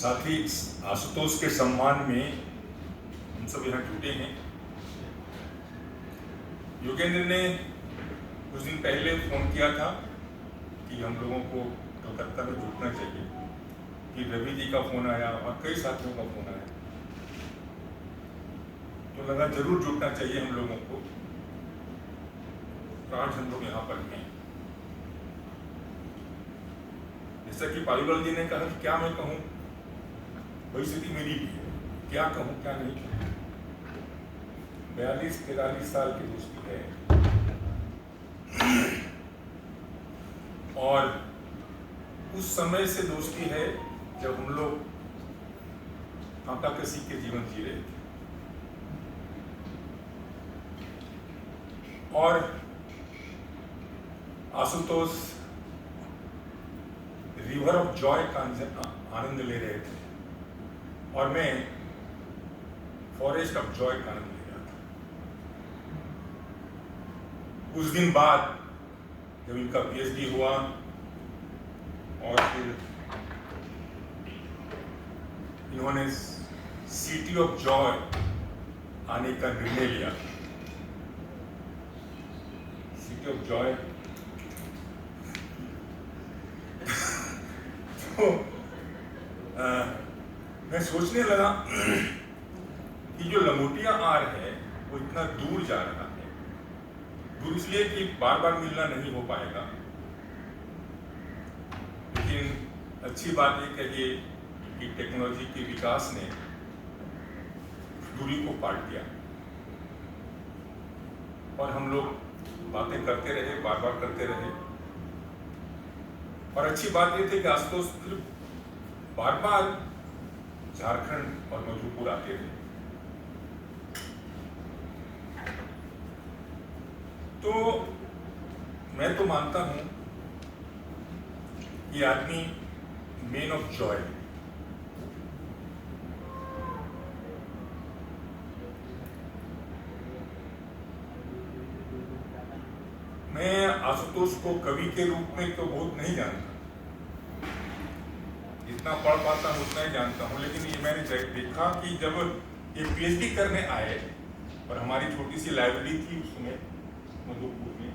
साथी आशुतोष के सम्मान में हम सब यहाँ जुटे हैं। योगेंद्र ने कुछ दिन पहले फोन किया था कि हम लोगों को कलकत्ता में जुटना चाहिए, कि रवि जी का फोन आया और कई साथियों का फोन आया, तो लगा जरूर जुटना चाहिए हम लोगों को। तो आज हम लोग यहाँ पर हैं। जैसा कि पालीवाल जी ने कहा कि क्या मैं कहूँ, वही स्थिति मेरी भी है, क्या कहूँ क्या नहीं कहूँ। 42-43 साल की दोस्ती है और उस समय से दोस्ती है जब हम लोग काका कसी के जीवन जी रहे थे। और आशुतोष रिवर ऑफ जॉय का आनंद ले रहे थे और मैं फॉरेस्ट ऑफ जॉय का आनंद ले रहा था। कुछ दिन बाद जब इनका पीएचडी हुआ और फिर इन्होंने सिटी ऑफ जॉय आने का निर्णय लिया। सिटी ऑफ जॉय तो मैं सोचने लगा कि जो लंगोटिया आर है वो इतना दूर जा रहा है। दूर इसलिए कि बार बार मिलना नहीं हो पाएगा, लेकिन अच्छी बात ये कहिए कि टेक्नोलॉजी के विकास ने दूरी को पाट दिया और हम लोग बातें करते रहे, बार बार करते रहे। और अच्छी बात ये थी कि आशुतोष फिर बार बार झारखंड और मधुपुर आते रहे। तो मैं तो मानता हूं कि आदमी मैन ऑफ जॉय है। मैं आशुतोष को कवि के रूप में तो बहुत नहीं जानता, जितना पढ़ पाता हूँ उतना ही जानता हूँ, लेकिन ये मैंने देखा कि जब ये पीएचडी करने आए और हमारी छोटी सी लाइब्रेरी थी उसमें मधुपुर में,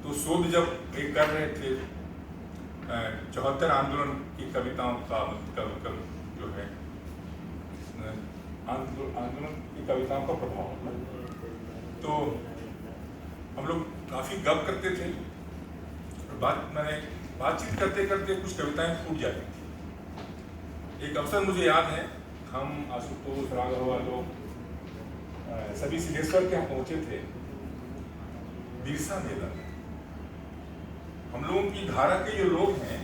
तो शोध जब ये कर रहे थे 74 आंदोलन की कविताओं का जो है आंदोलन की कविताओं का प्रभाव, तो हम लोग काफी गप करते थे। बातचीत करते करते कुछ कविताएं फूट जाती थी। एक अवसर मुझे याद है, हम आशुतोष राघव लोग सभी सिद्धेश्वर के यहाँ पहुंचे थे बिरसा मेला। हम लोगों की धारा के जो लोग हैं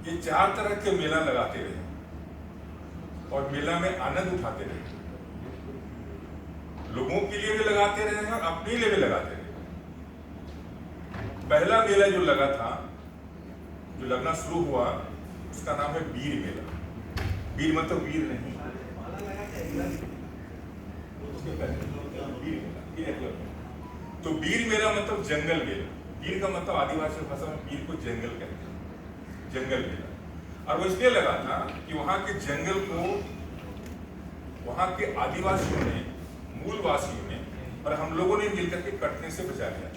ये 4 तरह के मेला लगाते रहे और मेला में आनंद उठाते रहे। लोगों के लिए भी लगाते रहे और अपने लिए भी लगाते रहे। पहला मेला जो लगा था, जो लगना शुरू हुआ, उसका नाम है वीर मेला। वीर मतलब वीर नहीं, तो वीर मेला मतलब जंगल मेला। वीर का मतलब आदिवासी भाषा में वीर को जंगल कहते हैं, जंगल मेला। और वो इसलिए लगा था कि वहां के जंगल को वहां के आदिवासियों ने, मूलवासियों ने और हम लोगों ने मिलकर के कटने से बचा लिया।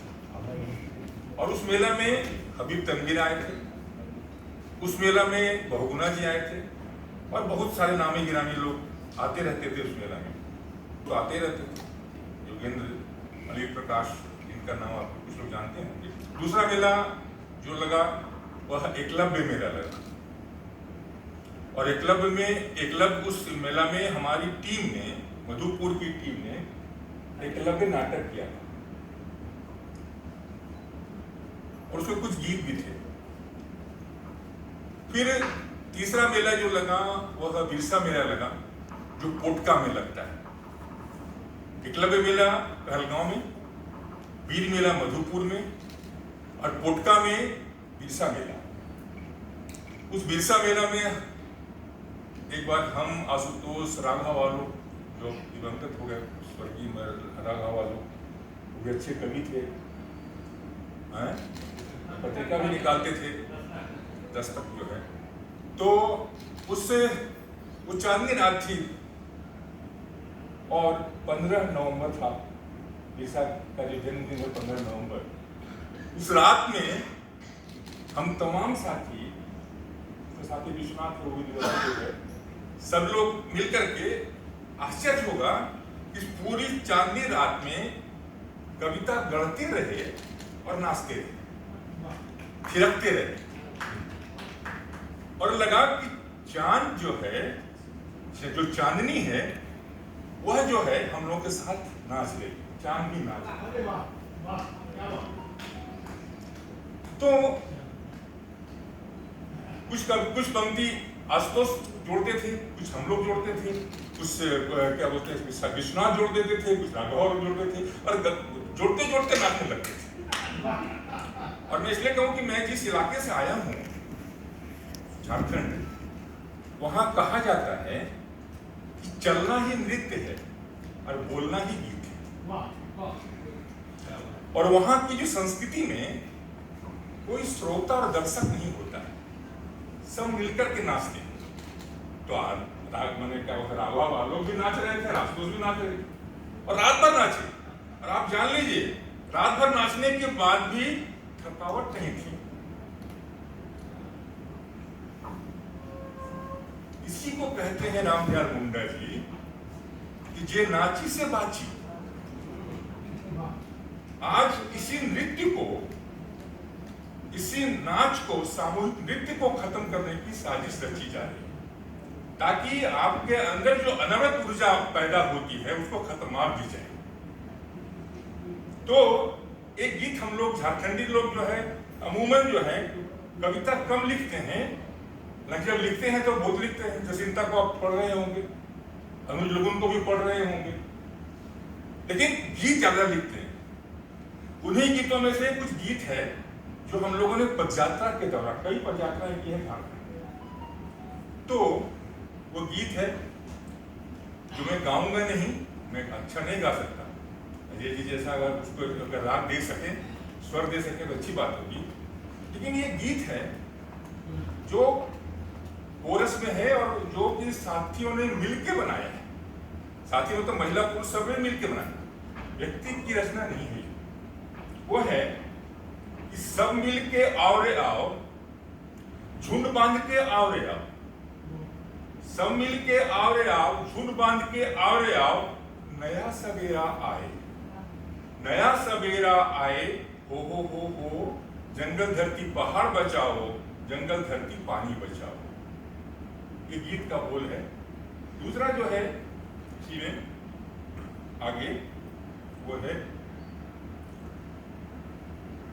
और उस मेला में हबीब तनवीर आए थे, उस मेला में बहुगुणा जी आए थे और बहुत सारे नामी गिरामी लोग आते रहते थे उस मेला में, तो आते रहते थे। योगेंद्र, अनिल प्रकाश, इनका नाम आप कुछ लोग जानते हैं। दूसरा मेला जो लगा वह एकलव्य मेला लगा और एकलव्य उस मेला में हमारी टीम ने, मधुपुर की टीम ने एकलव्य नाटक किया था और उसमें कुछ गीत भी थे। फिर तीसरा मेला जो लगा वह बिरसा मेला लगा, जो पोटका में लगता है। एकलव्य मेला कहलगांव में, वीर मेला मधुपुर में और पोटका में बिरसा मेला। उस बिरसा मेला में एक बार हम आशुतोष राघव वालों, जो दिवंगत हो गए स्वर्गीय राघव वालों, वो भी अच्छे कवि थे, पत्रिका भी निकालते थे, दस्तक जो है, तो उससे वो चांदनी रात थी और 15 नवंबर था, ईसा का जो जन्मदिन है 15 नवंबर। उस रात में हम तमाम साथी, तो साथी विश्वनाथ है, सब लोग मिलकर के, आश्चर्य होगा कि पूरी चांदनी रात में कविता गढ़ते रहे और नाचते रहे, थिरकते रहे, और लगा कि चांद जो है, जो चांदनी है, वह जो है हम लोग के साथ नाच रही, चांद भी नाच रही। तो कुछ पंक्ति आशुतोष जोड़ते थे, कुछ हम लोग जोड़ते थे, कुछ क्या बोलते हैं विश्वनाथ जोड़ देते थे, कुछ राघव जोड़ते थे, और जोड़ते जोड़ते नाचने लगते थे। और मैं इसलिए कहूं कि मैं जिस इलाके से आया हूं, झारखंड, वहां कहा जाता है कि चलना ही नृत्य है और बोलना ही गीत है। और वहां की जो संस्कृति में कोई श्रोता और दर्शक नहीं होता है, सब मिलकर के नाचते हैं। तो मैंने क्या होता, राघवा लोग भी नाच रहे थे, राजपूत भी नाच रहे थे, और रात भर नाचे। और आप जान लीजिए, रात भर नाचने के बाद भी थकावट नहीं थी। इसी को कहते हैं रामदयाल मुंडा जी कि जे नाची से बाची। आज इसी नृत्य को, इसी नाच को, सामूहिक नृत्य को खत्म करने की साजिश रची जा रही है, ताकि आपके अंदर जो अनवरत ऊर्जा पैदा होती है उसको खत्म मार दी जाए। तो एक गीत हम लोग झारखंडी लोग जो है अमूमन जो है कविता कम लिखते हैं, लेकिन जब लिखते हैं तो बहुत लिखते हैं। जसिंता को आप पढ़ रहे होंगे, अनुज लुगुन को भी पढ़ रहे होंगे, लेकिन गीत ज्यादा लिखते हैं। उन्हीं गीतों में से कुछ गीत है जो हम लोगों ने पदयात्रा के दौरान, कई पदयात्राएं की है झारखंड, तो वो गीत है जो मैं गाऊंगा नहीं, मैं अच्छा नहीं गा सकता। अजय जी जैसा अगर उसको अगर राग दे सके, स्वर दे सके तो अच्छी बात होगी, लेकिन ये गीत है जो कोरस में है और जो कि साथियों ने मिलके बनाया है। साथियों तो महिला पुरुष सब ने मिलके बनाया, व्यक्ति की रचना नहीं है। वो है कि सब मिलके आओ रे आओ, झुंड बांध के आओ रे आओ, सब मिलके आओ रे आओ, झुंड बांध के आओ रे आओ, नया सवेरा आए, नया सवेरा आए, हो, जंगल धरती पहाड़ बचाओ, जंगल धरती पानी बचाओ। ये गीत का बोल है। दूसरा जो है इसी में आगे वो है,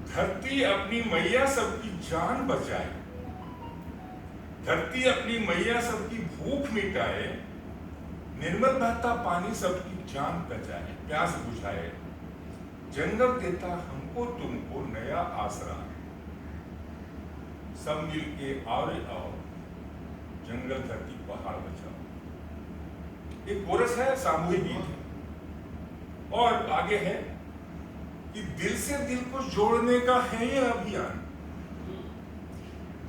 धरती अपनी मैया सबकी जान बचाए, धरती अपनी मैया सबकी भूख मिटाए, निर्मल बहता पानी सबकी जान बचाए, प्यास बुझाए, जंगल देता हमको तुमको नया आसरा, सब मिलके आओ रे आओ, जंगल धरती पहाड़ बचाओ। एक कोरस है, सामूहिक गीत है। और आगे है कि दिल से दिल को जोड़ने का है ये अभियान,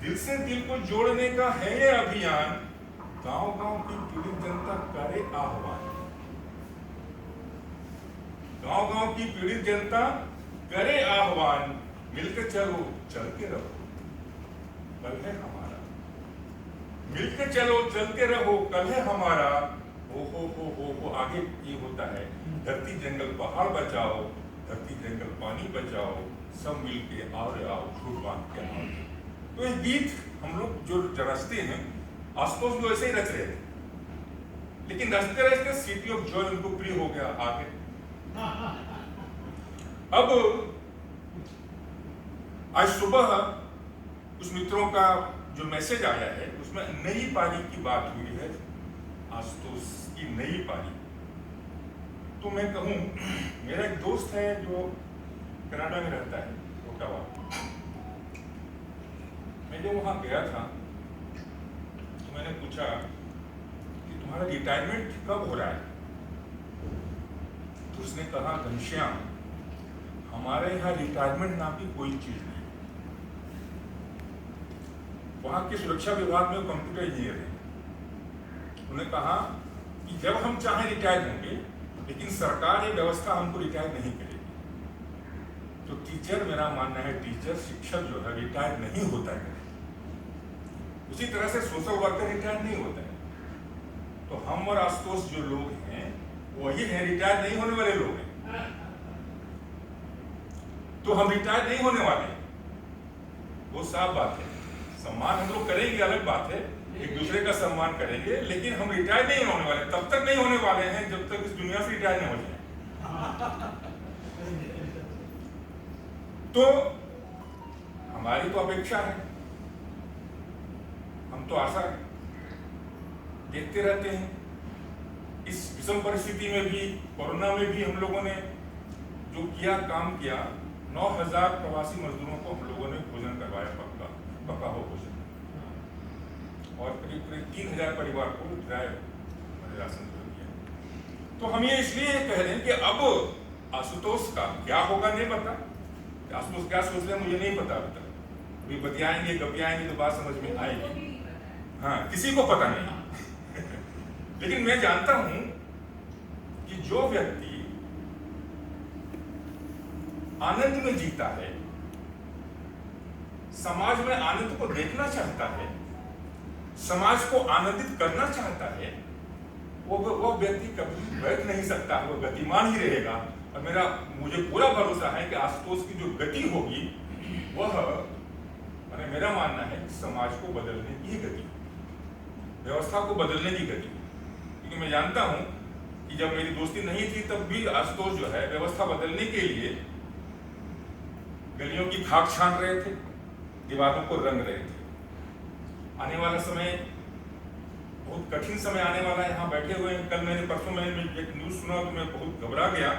दिल से दिल को जोड़ने का है ये अभियान, गांव-गांव की पीड़ित जनता करे आह्वान, गांव-गांव की पीड़ित जनता करे आह्वान, मिलकर चलो चलते रहो, कल है हमारा, मिलकर चलो चलते रहो, कल है हमारा, हो। आगे ये होता है, धरती जंगल पहाड़ बचाओ, धरती जंगल पानी बचाओ, सब मिलके आओ रे आओ, झूठ बांध के आओ। तो ये गीत हम लोग जो रचते हैं, आशुतोष भी वैसे ही रच रहे थे, लेकिन रचते रचते सिटी ऑफ जॉय उनको प्रिय हो गया आगे। अब आज सुबह कुछ मित्रों का जो मैसेज आया है उसमें नई पारी की बात हुई है, आशुतोष की नई पारी। तो मैं कहूं, मेरा एक दोस्त है जो कनाडा में रहता है, ओटावा। मैं जब वहां गया था तो मैंने पूछा कि तुम्हारा रिटायरमेंट कब हो रहा है? तो उसने कहा, घनश्याम, हमारे यहाँ रिटायरमेंट नाम की कोई चीज नहीं, वहां के सुरक्षा विभाग में कंप्यूटर इंजीनियर है। उन्होंने कहा कि जब हम चाहें रिटायर होंगे, लेकिन सरकार ये व्यवस्था हमको रिटायर नहीं करेगी। तो टीचर, मेरा मानना है टीचर, शिक्षक जो है रिटायर नहीं होता है। उसी तरह से सोशल वर्कर रिटायर नहीं होता है। तो हम और आशुतोष जो लोग हैं वही हैं, रिटायर नहीं होने वाले लोग हैं। तो हम रिटायर नहीं होने वाले, वो साफ बात है। सम्मान हम लोग करेंगे, अलग बात है, एक दूसरे का सम्मान करेंगे, लेकिन हम रिटायर नहीं होने वाले। तब तक नहीं होने वाले हैं जब तक इस दुनिया से रिटायर नहीं हो जाए। तो हमारी तो अपेक्षा है, हम तो आशा देखते रहते हैं। इस विषम परिस्थिति में भी, कोरोना में भी हम लोगों ने जो किया, काम किया, 9,000 प्रवासी मजदूरों को हम लोगों ने भोजन करवाया, पका हो भोजन, और करीब 3,000 परिवार को ड्राई राशन दिया। तो हम ये इसलिए कह रहे हैं कि अब आशुतोष का क्या होगा नहीं पता, आशुतोष क्या सोच रहे हैं मुझे नहीं पता। अभी बतियाएंगे, गपियाएंगे तो बात समझ में आएगी। हाँ, किसी को पता नहीं। लेकिन मैं जानता हूं कि जो व्यक्ति आनंद में जीता है, समाज में आनंद को देखना चाहता है, समाज को आनंदित करना चाहता है, वो व्यक्ति कभी बैठ नहीं सकता, वो गतिमान ही रहेगा। और मुझे पूरा भरोसा है कि आशुतोष की जो गति होगी वह, मेरा मानना है कि समाज को बदलने की ही गति, व्यवस्था को बदलने की गति। क्योंकि मैं जानता हूं कि जब मेरी दोस्ती नहीं थी तब भी आशुतोष जो है व्यवस्था बदलने के लिए गलियों की खाक छान रहे थे, दीवारों को रंग रहे थे। आने वाला समय बहुत कठिन समय आने वाला है। यहाँ बैठे हुए हैं, कल परसों मैंने एक न्यूज सुना तो मैं बहुत घबरा गया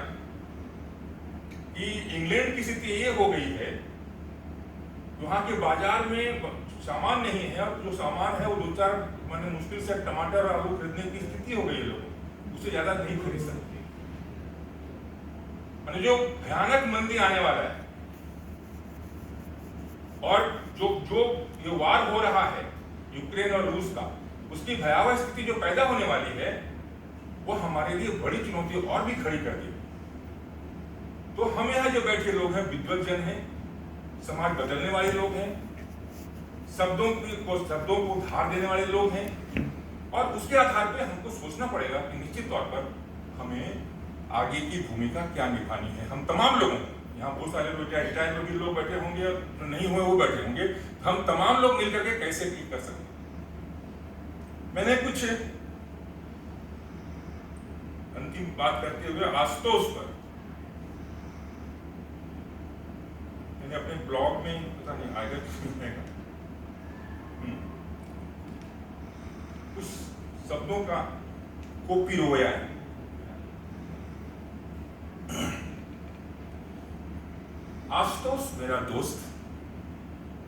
कि इंग्लैंड की स्थिति ये हो गई है, वहाँ के बाजार में सामान नहीं है, और जो सामान है वो 2-4 मैंने मुश्किल से टमाटर और आलू खरीदने की स्थिति हो गई है लोगों, उससे ज्यादा नहीं खरीद सकते। मैंने जो भयानक मंदी आने वाला है, और जो ये वार हो रहा है यूक्रेन और रूस का, उसकी भयावह स्थिति जो पैदा होने वाली है, वो हमारे लिए बड़ी चुनौती और भी खड़ी कर दी। तो हम यहाँ जो बैठे लोग हैं, विद्वत जन हैं, समाज बदलने वाले लोग हैं, शब्दों को धार देने वाले लोग हैं, और उसके आधार पे हमको सोचना पड़ेगा कि निश्चित तौर पर हमें आगे की भूमिका क्या निभानी है। हम तमाम लोगों को, यहाँ बहुत सारे रिटायर भी लोग बैठे होंगे और नहीं हुए वो बैठे होंगे, हम तमाम लोग मिलकर के कैसे ठीक कर सकते हैं। मैंने कुछ अंतिम बात करते हुए आशुतोष पर, मैंने अपने ब्लॉग में, पता नहीं आएगा कुछ शब्दों का कॉपी रोया है। आशुतोष मेरा दोस्त,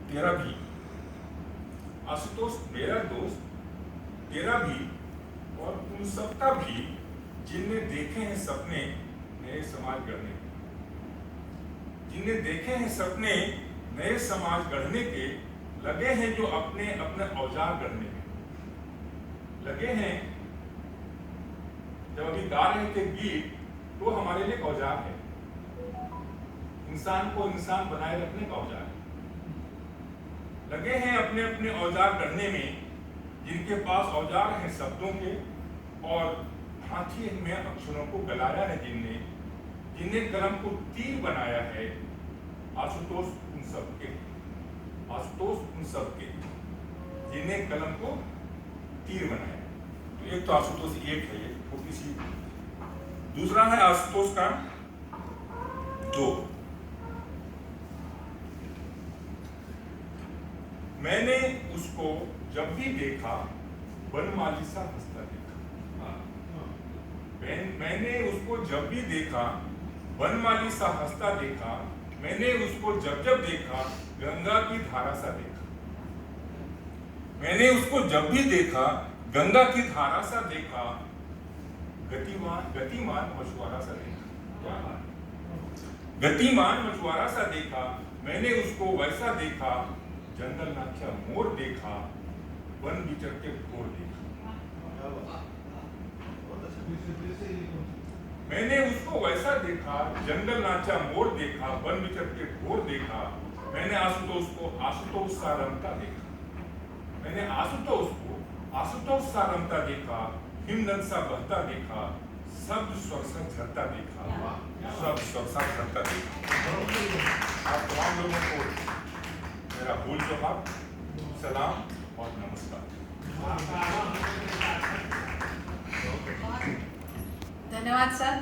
तेरा भी, आशुतोष मेरा दोस्त, तेरा भी, और उन सबका भी जिनने देखे हैं सपने नए समाज गढ़ने के, जिनने देखे हैं सपने नए समाज गढ़ने के, लगे हैं जो अपने अपने औजार गढ़ने में लगे हैं। जब अभी गा रहे थे गीत, तो हमारे लिए औजार है, इंसान को इंसान बनाए रखने का औजार है। लगे हैं अपने अपने औजार गढ़ने में, जिनके पास औजार हैं शब्दों के, और हाथी में अक्षरों को गलाया है जिनने कलम को तीर बनाया है। आशुतोष उन सबके, आशुतोष उन सबके जिन्हें कलम को तीर बनाया। तो एक तो आशुतोष एक है, ये छोटी सी। दूसरा है आशुतोष का 2। मैंने उसको जब भी देखा बनमाली सा हंसता देखा। मैंने उसको जब भी देखा बनमाली सा हंसता देखा। मैंने उसको जब जब देखा गंगा की धारा सा देखा। मैंने उसको जब भी देखा गंगा की धारा सा देखा। गतिमान गतिमान मछुआरा सा देखा। गतिमान मछुआरा सा देखा। मैंने उसको वैसा देखा जंगल नाचा मोर देखा, वन विचर के घोर देखा। मैंने उसको वैसा देखा, जंगल नाचा मोर देखा, वन विचर के घोर देखा। मैंने आशुतोष को आशुतोष सा रमता देखा। मैंने आशुतोष को आशुतोष सा रमता देखा, हिमनद सा बहता देखा, शब्द स्वर सा झरता देखा, शब्द स्वर सा झरता देखा। आप तमाम लोगों को मेरा भूल जवाब, सलाम और नमस्कार। धन्यवाद सर।